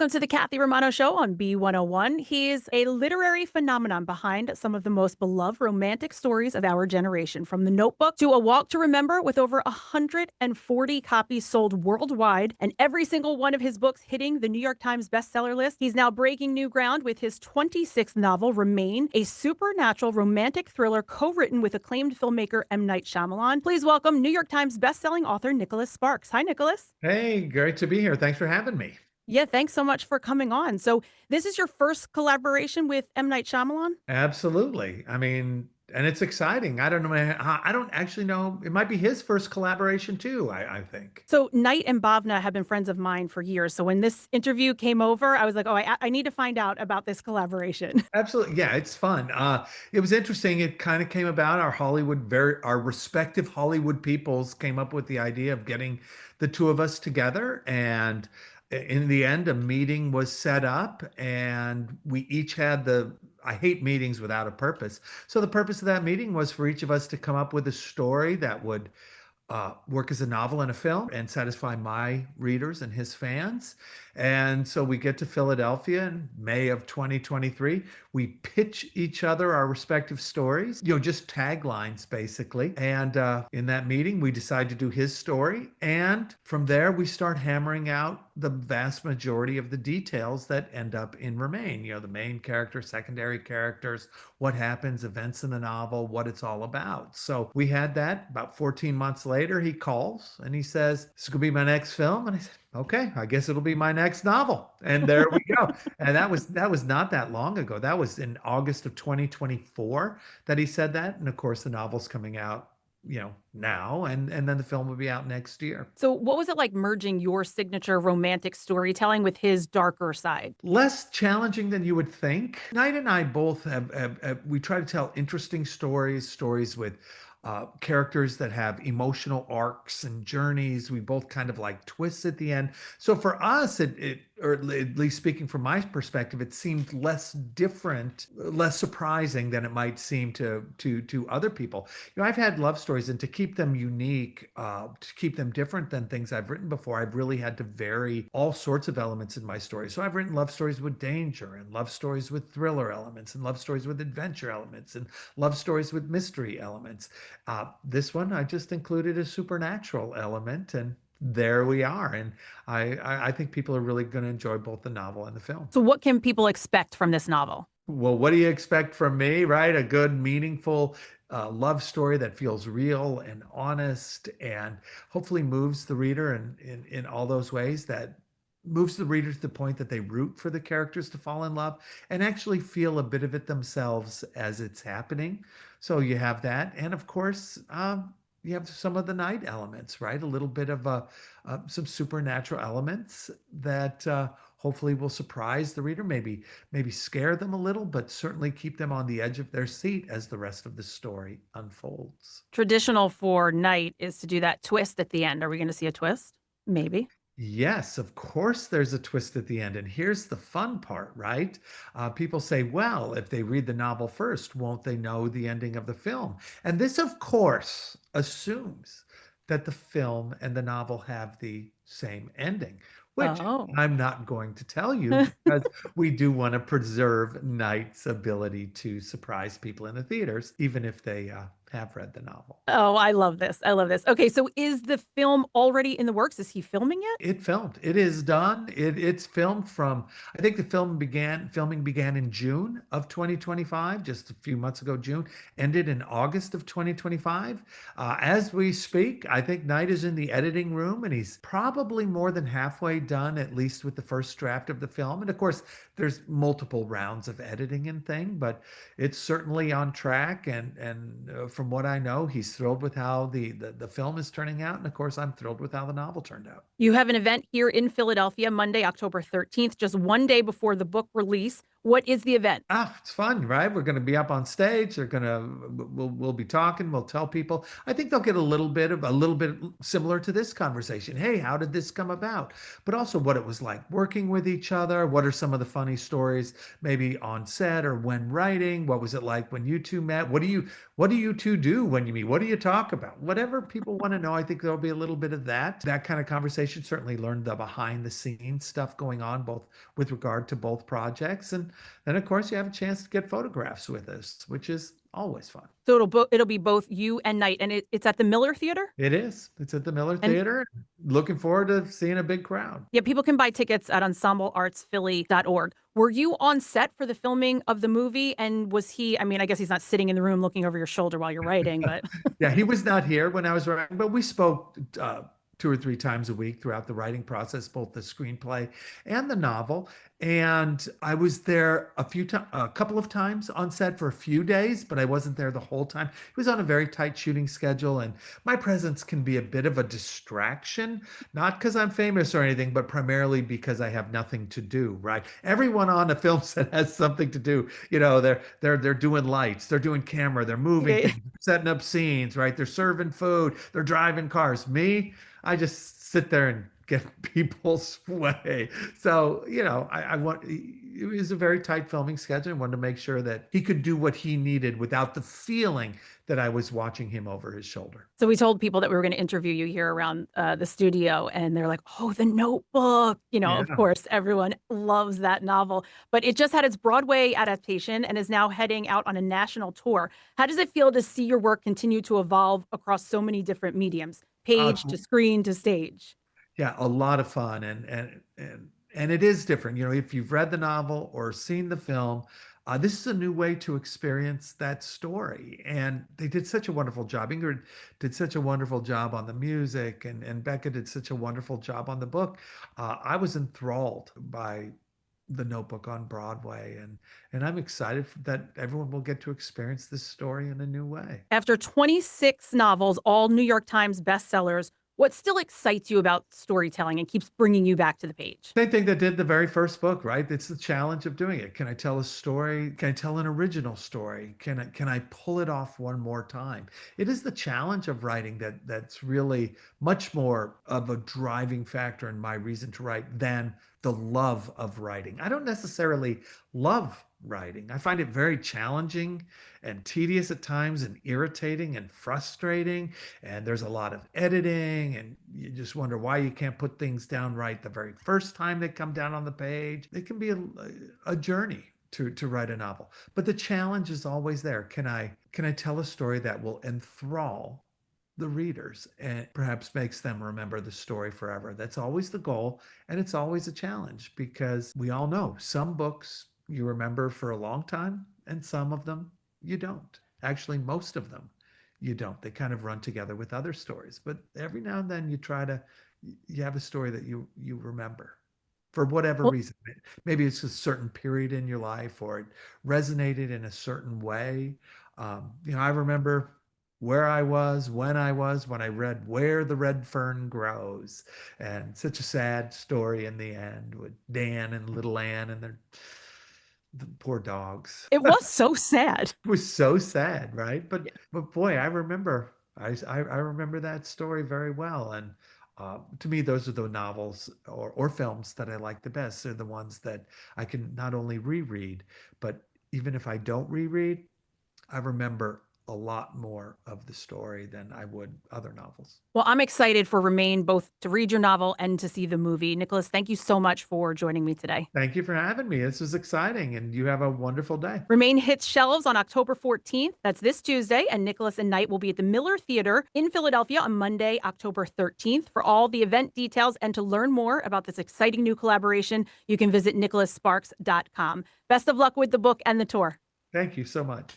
Welcome to the Kathy Romano Show on B101. He's a literary phenomenon behind some of the most beloved romantic stories of our generation, from The Notebook to A Walk to Remember, with over 140 copies sold worldwide, and every single one of his books hitting the New York Times bestseller list. He's now breaking new ground with his 26th novel, Remain, a supernatural romantic thriller co-written with acclaimed filmmaker M. Night Shyamalan. Please welcome New York Times bestselling author Nicholas Sparks. Hi, Nicholas. Hey, great to be here. Thanks for having me. Yeah, thanks so much for coming on. So, this is your first collaboration with M. Night Shyamalan? Absolutely. I mean, and it's exciting. I don't know. I don't actually know. It might be his first collaboration too. I think. So, Night and Bhavna have been friends of mine for years. So, when this interview came over, I was like, oh, I need to find out about this collaboration. Absolutely. Yeah, it's fun. It was interesting. It kind of came about our respective Hollywood peoples came up with the idea of getting the two of us together. And in the end, a meeting was set up and we each had I hate meetings without a purpose. So the purpose of that meeting was for each of us to come up with a story that would work as a novel and a film and satisfy my readers and his fans. And so we get to Philadelphia in May of 2023. We pitch each other our respective stories, just taglines basically. And in that meeting, we decide to do his story. And from there, we start hammering out the vast majority of the details that end up in Remain. The main character, secondary characters, what happens, events in the novel, what it's all about. So we had that. About 14 months later, he calls and he says, "This is going to be my next film." And I said, "Okay, I guess it'll be my next novel." And there we go. And that was not that long ago. That was in August of 2024 that he said that. And of course, the novel's coming out, now, and then the film will be out next year. So, what was it like merging your signature romantic storytelling with his darker side? Less challenging than you would think. Knight and I both we try to tell interesting stories with characters that have emotional arcs and journeys. We both kind of like twists at the end. So for us, or at least speaking from my perspective, it seemed less different, less surprising than it might seem to other people. I've had love stories, and to keep them unique, to keep them different than things I've written before, I've really had to vary all sorts of elements in my story. So I've written love stories with danger, and love stories with thriller elements, and love stories with adventure elements, and love stories with mystery elements. This one, I just included a supernatural element, and there we are. And I think people are really going to enjoy both the novel and the film. So, what can people expect from this novel? Well, what do you expect from me, right? A good, meaningful love story that feels real and honest and hopefully moves the reader in all those ways, that moves the reader to the point that they root for the characters to fall in love and actually feel a bit of it themselves as it's happening. So you have that. And of course, you have some of the night elements, right? A little bit of some supernatural elements that hopefully will surprise the reader, maybe scare them a little, but certainly keep them on the edge of their seat as the rest of the story unfolds. Traditional for Night is to do that twist at the end. Are we going to see a twist? Maybe. Yes, of course, there's a twist at the end. And here's the fun part, right? People say, well, if they read the novel first, won't they know the ending of the film? And this, of course, assumes that the film and the novel have the same ending, which Oh. I'm not going to tell you because we do want to preserve Knight's ability to surprise people in the theaters, even if they have read the novel. Oh, I love this. I love this. Okay, so is the film already in the works? Is he filming it? It filmed. It is done. It's filmed from, I think the filming began in June of 2025, just a few months ago, June, ended in August of 2025. As we speak, I think Knight is in the editing room and he's probably more than halfway done, at least with the first draft of the film. And of course, there's multiple rounds of editing and thing, but it's certainly on track. And from what I know, he's thrilled with how the film is turning out. And of course, I'm thrilled with how the novel turned out. You have an event here in Philadelphia Monday, October 13th, just one day before the book release. What is the event? It's fun, right? We're going to be up on stage. We'll be talking. We'll tell people. I think they'll get a little bit similar to this conversation. Hey, how did this come about? But also what it was like working with each other. What are some of the funny stories, maybe on set or when writing? What was it like when you two met? What do you two two do when you meet? What do you talk about? Whatever people want to know, I think there'll be a little bit of that. That kind of conversation. Certainly learned the behind the scenes stuff going on, both with regard to both projects. And then, of course, you have a chance to get photographs with us, which is always fun. So it'll be both you and Knight, and it's at the Miller Theater. It is. It's at the Miller And Theater. Looking forward to seeing a big crowd. yeah, people can buy tickets at ensembleartsphilly.org. Were you on set for the filming of the movie? And was he, I mean, I guess he's not sitting in the room looking over your shoulder while you're writing, but Yeah, he was not here when I was writing, but we spoke two or three times a week throughout the writing process, both the screenplay and the novel. And I was there a couple of times on set for a few days, but I wasn't there the whole time. He was on a very tight shooting schedule, and my presence can be a bit of a distraction, not because I'm famous or anything, but primarily because I have nothing to do, right? Everyone on a film set has something to do. You know, they're doing lights, they're doing camera, they're moving yeah. things, setting up scenes, right? They're serving food, they're driving cars. Me, I just sit there and get people's way. So, you know, I want, it was a very tight filming schedule. I wanted to make sure that he could do what he needed without the feeling that I was watching him over his shoulder. So we told people that we were going to interview you here around the studio, and they're like, "Oh, The Notebook!" You know, of Yeah. course, everyone loves that novel. But it just had its Broadway adaptation and is now heading out on a national tour. How does it feel to see your work continue to evolve across so many different mediums, Uh, page to screen to stage? Yeah, a lot of fun, and it is different. You know, if you've read the novel or seen the film, this is a new way to experience that story. And they did such a wonderful job. Ingrid did such a wonderful job on the music, and Becca did such a wonderful job on the book. I was enthralled by the Notebook on Broadway, and I'm excited that everyone will get to experience this story in a new way. After 26 novels, all New York Times bestsellers, what still excites you about storytelling and keeps bringing you back to the page? Same thing that did the very first book, right? It's the challenge of doing it. Can I tell a story? Can I tell an original story? Can I pull it off one more time? It is the challenge of writing that's really much more of a driving factor in my reason to write than the love of writing. I don't necessarily love writing. I find it very challenging and tedious at times and irritating and frustrating. And there's a lot of editing, and you just wonder why you can't put things down right the very first time they come down on the page. It can be a journey to write a novel, but the challenge is always there. Can I tell a story that will enthrall the readers and perhaps makes them remember the story forever? That's always the goal, and it's always a challenge because we all know some books you remember for a long time, and some of them you don't. Actually, most of them you don't. They kind of run together with other stories, but every now and then you have a story that you remember for whatever Well, reason. Maybe it's a certain period in your life, or it resonated in a certain way. You know, I remember where I was when I read Where the Red Fern Grows, and such a sad story in the end with Dan and little Ann and the poor dogs. it was so sad. It was so sad, right? Yeah. But boy, I remember that story very well. And to me, those are the novels or films that I like the best. They're the ones that I can not only reread, but even if I don't reread, I remember a lot more of the story than I would other novels. Well, I'm excited for Remain, both to read your novel and to see the movie. Nicholas, thank you so much for joining me today. Thank you for having me. This was exciting, and you have a wonderful day. Remain hits shelves on October 14th. That's this Tuesday. And Nicholas and Knight will be at the Miller Theater in Philadelphia on Monday, October 13th. For all the event details and to learn more about this exciting new collaboration, you can visit nicholassparks.com. Best of luck with the book and the tour. Thank you so much.